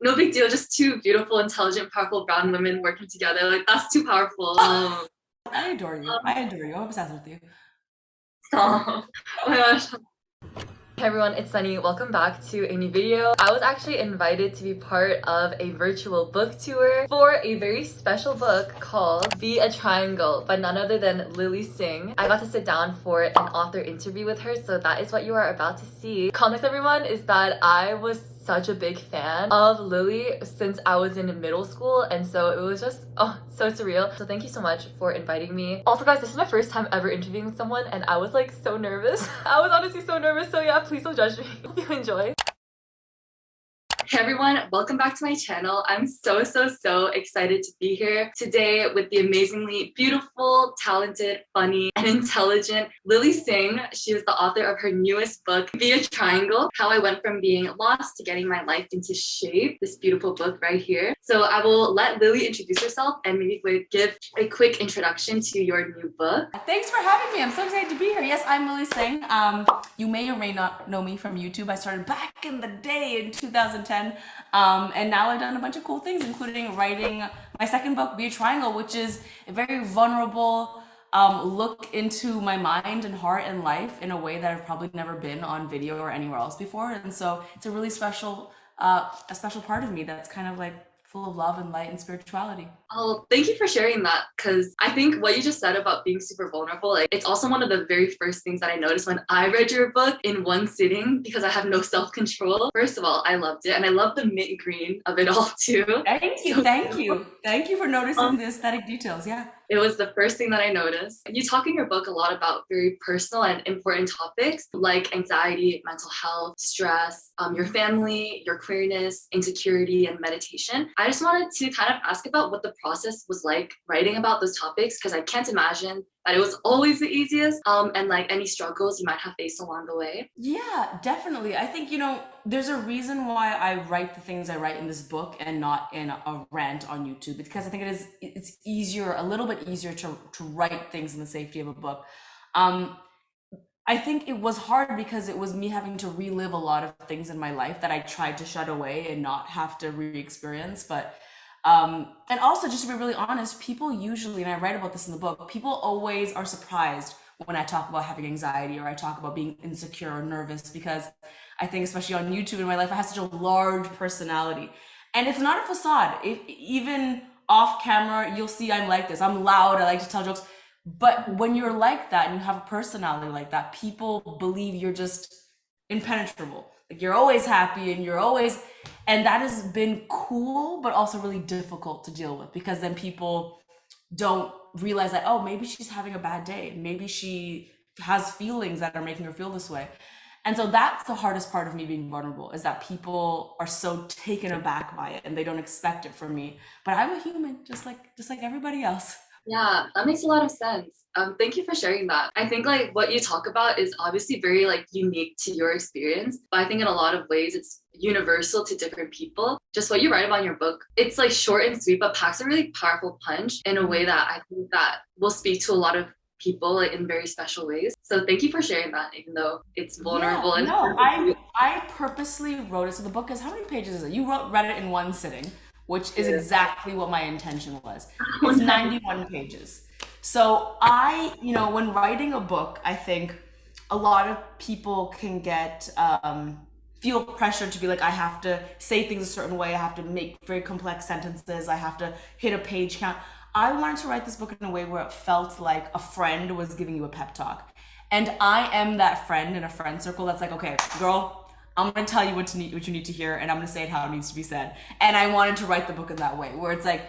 no big deal. Just two beautiful, intelligent, powerful brown women working together. Like that's too powerful. I adore you. Um, I adore you. I'm obsessed with you. oh my gosh. Hey everyone, it's Sunny. Welcome back to a new video. I was actually invited to be part of a virtual book tour for a very special book called Be a Triangle by none other than Lily Singh. I got to sit down for an author interview with her, so that is what you are about to see. Context, everyone, is that I was such a big fan of Lily since I was in middle school, and so it was just so surreal. So thank you so much for inviting me. Also guys, this is my first time ever interviewing someone and I was like so nervous. I was honestly so nervous, so yeah, please don't judge me. Hope you enjoy. Hey everyone, welcome back to my channel. I'm so excited to be here today with the amazingly beautiful, talented, funny, and intelligent Lily Singh. She is the author of her newest book, Be a Triangle, How I Went From Being Lost to Getting My Life into Shape. This beautiful book right here. So I will let Lily introduce herself and maybe give a quick introduction to your new book. Thanks for having me. I'm so excited to be here. Yes, I'm Lily Singh. You may or may not know me from YouTube. I started back in the day in 2010. And now I've done a bunch of cool things, including writing my second book, Be a Triangle, which is a very vulnerable look into my mind and heart and life in a way that I've probably never been on video or anywhere else before. And so it's a really special, a special part of me that's kind of like full of love and light and spirituality. Oh, thank you for sharing that, because I think what you just said about being super vulnerable, like it's also one of the very first things that I noticed when I read your book in one sitting, because I have no self-control. First of all, I loved it, and I love the mint green of it all too. Thank you, So thank you. Thank you for noticing the aesthetic details, yeah. it was the first thing that I noticed. You talk in your book a lot about very personal and important topics like anxiety, mental health, stress, your family, your queerness, insecurity, and meditation. I just wanted to kind of ask about what the process was like writing about those topics, because I can't imagine that it was always the easiest, and like any struggles you might have faced along the way. Yeah, definitely. I think, there's a reason why I write the things I write in this book and not in a rant on YouTube, because I think it's easier, a little bit easier to write things in the safety of a book. I think it was hard because it was me having to relive a lot of things in my life that I tried to shut away and not have to re-experience. But and also, just to be really honest, people usually, and I write about this in the book, people always are surprised when I talk about having anxiety or I talk about being insecure or nervous, because I think, especially on YouTube in my life, I have such a large personality. And it's not a facade. Even off camera, you'll see I'm like this. I'm loud. I like to tell jokes. But when you're like that and you have a personality like that, people believe you're just impenetrable. Like you're always happy and and that has been cool, but also really difficult to deal with, because then people don't realize that, oh, maybe she's having a bad day. Maybe she has feelings that are making her feel this way. And so that's the hardest part of me being vulnerable, is that people are so taken aback by it and they don't expect it from me. But I'm a human, just like everybody else. Yeah, that makes a lot of sense. Thank you for sharing that. I think like what you talk about is obviously very like unique to your experience, but I think in a lot of ways it's universal to different people. Just what you write about in your book, it's like short and sweet, but packs a really powerful punch in a way that I think that will speak to a lot of people like, in very special ways. So thank you for sharing that, even though it's Yeah, vulnerable and no, I purposely wrote it. So the book is, how many pages is it? You read it in one sitting, which is exactly what my intention was. It's 91 pages. So when writing a book, I think a lot of people can get feel pressure to be like, I have to say things a certain way, I have to make very complex sentences, I have to hit a page count. I wanted to write this book in a way where it felt like a friend was giving you a pep talk. And I am that friend in a friend circle that's like, okay, girl, I'm gonna tell you what you need to hear, and I'm gonna say it how it needs to be said. And I wanted to write the book in that way, where it's like,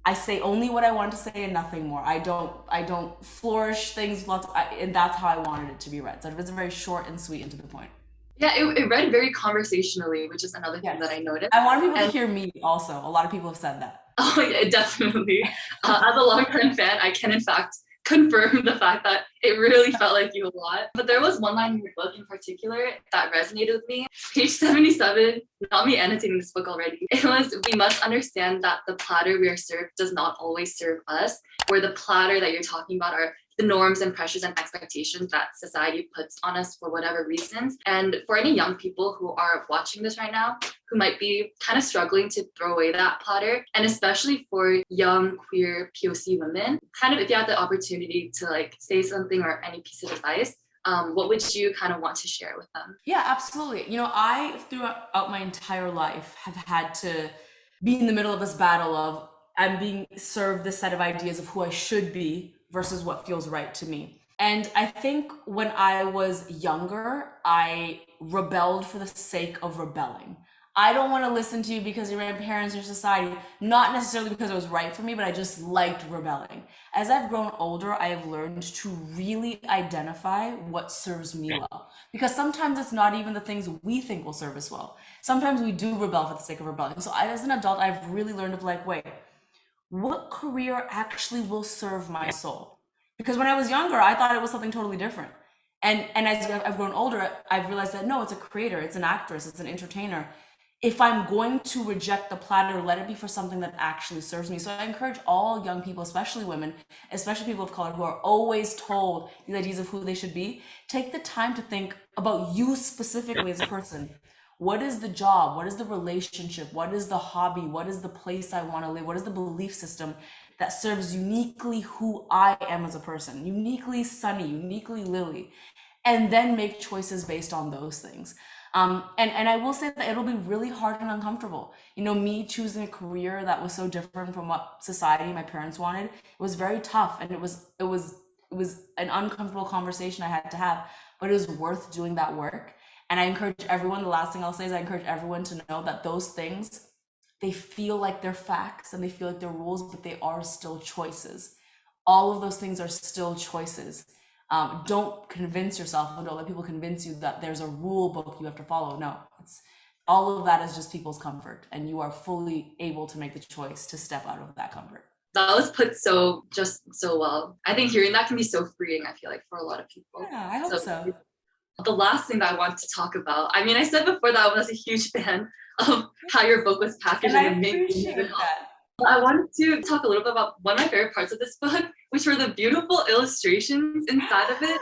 I say only what I want to say and nothing more. I don't flourish things, and that's how I wanted it to be read. So it was very short and sweet and to the point. yeah, it read very conversationally, which is another thing that Yes. I noticed. I want people to And hear me also. A lot of people have said that. oh yeah, definitely. As a long-term fan, I can in fact confirm the fact that it really felt like you a lot. But there was one line in your book in particular that resonated with me. Page 77, not me annotating this book already. It was, we must understand that the platter we are served does not always serve us, where the platter that you're talking about are the norms and pressures and expectations that society puts on us for whatever reasons. And for any young people who are watching this right now, who might be kind of struggling to throw away that platter, and especially for young queer POC women, kind of if you had the opportunity to like say something or any piece of advice, what would you kind of want to share with them? Yeah, absolutely. You know, I throughout my entire life have had to be in the middle of this battle of I'm being served this set of ideas of who I should be versus what feels right to me. And I think when I was younger, I rebelled for the sake of rebelling. I don't want to listen to you because you're my parents or society, not necessarily because it was right for me, but I just liked rebelling. As I've grown older, I have learned to really identify what serves me well. Because sometimes it's not even the things we think will serve us well. Sometimes we do rebel for the sake of rebelling. So as an adult, I've really learned to like, wait, what career actually will serve my soul? Because when I was younger, I thought it was something totally different. And as I've grown older, I've realized that no, it's a creator, it's an actress, it's an entertainer. If I'm going to reject the platter, let it be for something that actually serves me. So I encourage all young people, especially women, especially people of color who are always told these ideas of who they should be, take the time to think about you specifically as a person. What is the job? What is the relationship? What is the hobby? What is the place I want to live? What is the belief system that serves uniquely who I am as a person? Uniquely Sunny, uniquely Lily. And then make choices based on those things. And I will say that it'll be really hard and uncomfortable. You know, me choosing a career that was so different from what society, my parents wanted, it was very tough, and it was an uncomfortable conversation I had to have, but it was worth doing that work. And I encourage everyone, the last thing I'll say is I encourage everyone to know that those things, they feel like they're facts and they feel like they're rules, but they are still choices. All of those things are still choices. Don't convince yourself, and don't let people convince you that there's a rule book you have to follow. No, all of that is just people's comfort, and you are fully able to make the choice to step out of that comfort. That was put so well. I think hearing that can be so freeing, I feel like, for a lot of people. Yeah, I hope so. The last thing that I want to talk about, I mean, I said before that I was a huge fan of how your book was packaged. And I appreciate that. I wanted to talk a little bit about one of my favorite parts of this book, which were the beautiful illustrations inside of it.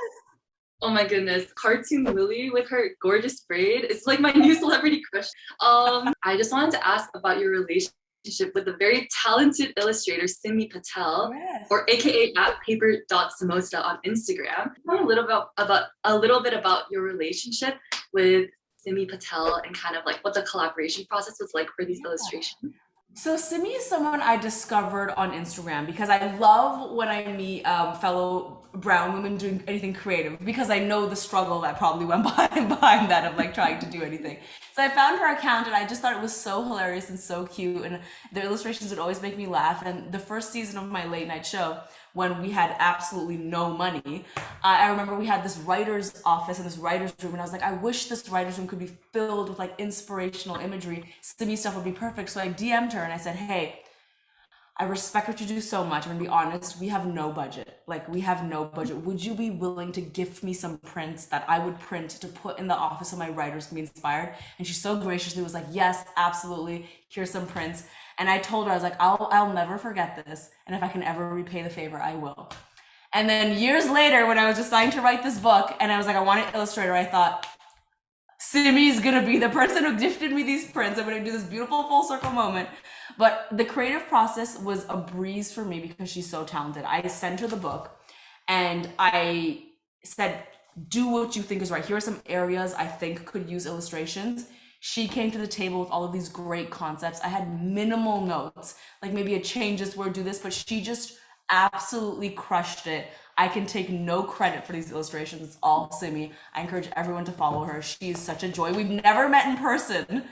Oh my goodness, cartoon Lily with her gorgeous braid. It's like my new celebrity crush. I just wanted to ask about your relationship with the very talented illustrator Simmi Patel, Yes. or AKA at paper.samosa on Instagram. Tell me a little bit about your relationship with Simmi Patel and kind of like what the collaboration process was like for these illustrations. So Simmi is someone I discovered on Instagram because I love when I meet fellow brown women doing anything creative, because I know the struggle that probably went behind that of like trying to do anything. So I found her account and I just thought it was so hilarious and so cute, and the illustrations would always make me laugh. And the first season of my late night show, when we had absolutely no money, I remember we had this writer's office and this writer's room, and I was like, I wish this writer's room could be filled with like inspirational imagery. Simmi stuff would be perfect. So I DM'd her and I said, hey, I respect what you do so much. I'm gonna be honest, we have no budget. Like, we have no budget. Would you be willing to gift me some prints that I would print to put in the office so my writers can be inspired? And she so graciously was like, yes, absolutely. Here's some prints. And I told her, I was like, I'll never forget this. And if I can ever repay the favor, I will. And then years later, when I was deciding to write this book and I was like, I want an illustrator, I thought, Simmi's gonna be the person who gifted me these prints. I'm gonna do this beautiful full circle moment. But the creative process was a breeze for me because she's so talented. I sent her the book and I said, do what you think is right. Here are some areas I think could use illustrations. She came to the table with all of these great concepts. I had minimal notes, like maybe a change this word, do this, but she just absolutely crushed it. I can take no credit for these illustrations. It's all Simmi. I encourage everyone to follow her. She is such a joy. We've never met in person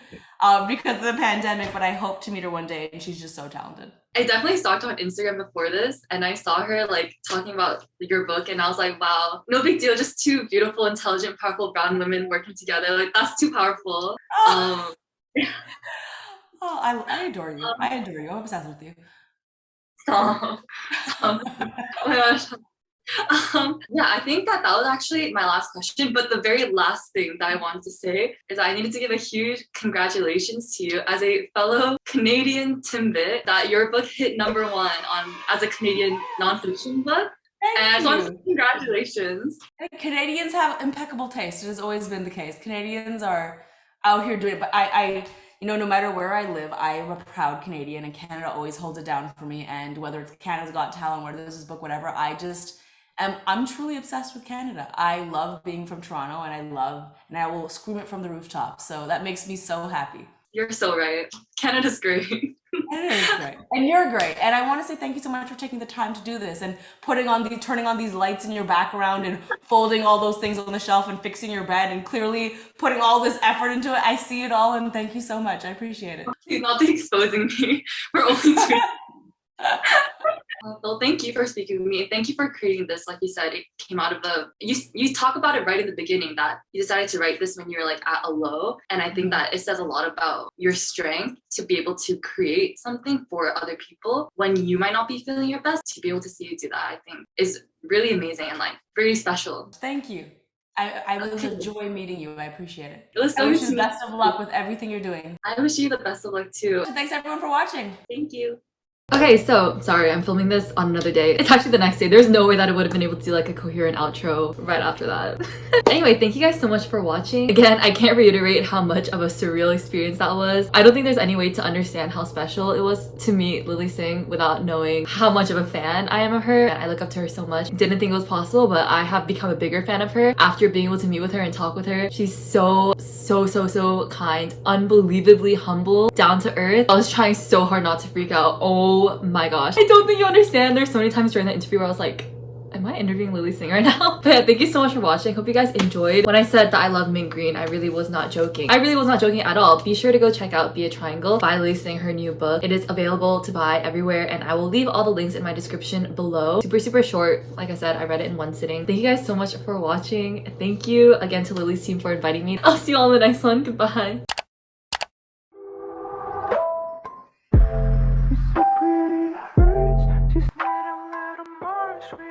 because of the pandemic, but I hope to meet her one day, and she's just so talented. I definitely stalked her on Instagram before this, and I saw her like talking about your book, and I was like, wow, no big deal, just two beautiful, intelligent, powerful brown women working together. Like, that's too powerful. Oh, I adore you. I adore you. I'm obsessed with you. Oh my gosh. Yeah, I think that was actually my last question, but the very last thing that I wanted to say is I needed to give a huge congratulations to you as a fellow Canadian Timbit, that your book hit #1 as a Canadian nonfiction book. Thank And I just want to say you. congratulations. Canadians have impeccable taste. It has always been the case. Canadians are out here doing it, but no matter where I live, I am a proud Canadian, and Canada always holds it down for me. And whether it's Canada's Got Talent, whether this is book, whatever, I'm truly obsessed with Canada. I love being from Toronto, and I will scream it from the rooftop. So that makes me so happy. You're so right. Canada's great. It is great. And you're great. And I want to say thank you so much for taking the time to do this and turning on these lights in your background and folding all those things on the shelf and fixing your bed and clearly putting all this effort into it. I see it all, and thank you so much. I appreciate it. Please not exposing me. We're only two. Well, thank you for speaking with me. Thank you for creating this. Like you said, it came out of you talk about it right in the beginning that you decided to write this when you were like at a low. And I think that it says a lot about your strength to be able to create something for other people when you might not be feeling your best. To be able to see you do that, I think is really amazing and like very special. Thank you. I was a joy meeting you. I appreciate it. It was so I wish good you to the best of luck with everything you're doing. I wish you the best of luck too. Thanks everyone for watching. Thank you. Okay, so sorry, I'm filming this on another day. It's actually the next day. There's no way that I would have been able to do like a coherent outro right after that. Anyway, thank you guys so much for watching. Again, I can't reiterate how much of a surreal experience that was. I don't think there's any way to understand how special it was to meet Lily Singh without knowing how much of a fan I am of her. I look up to her so much. Didn't think it was possible, but I have become a bigger fan of her after being able to meet with her and talk with her. She's so kind, unbelievably humble, down to earth. I was trying so hard not to freak out. Oh my gosh. I don't think you understand. There's so many times during the interview where I was like, am I interviewing Lily Singh right now? But yeah, thank you so much for watching. Hope you guys enjoyed. When I said that I love mint green, I really was not joking. I really was not joking at all. Be sure to go check out Be a Triangle by Lily Singh, her new book. It is available to buy everywhere, and I will leave all the links in my description below. Super short. Like I said, I read it in one sitting. Thank you guys so much for watching. Thank you again to Lily's team for inviting me. I'll see you all in the next one. Goodbye. Just need a little more sweet.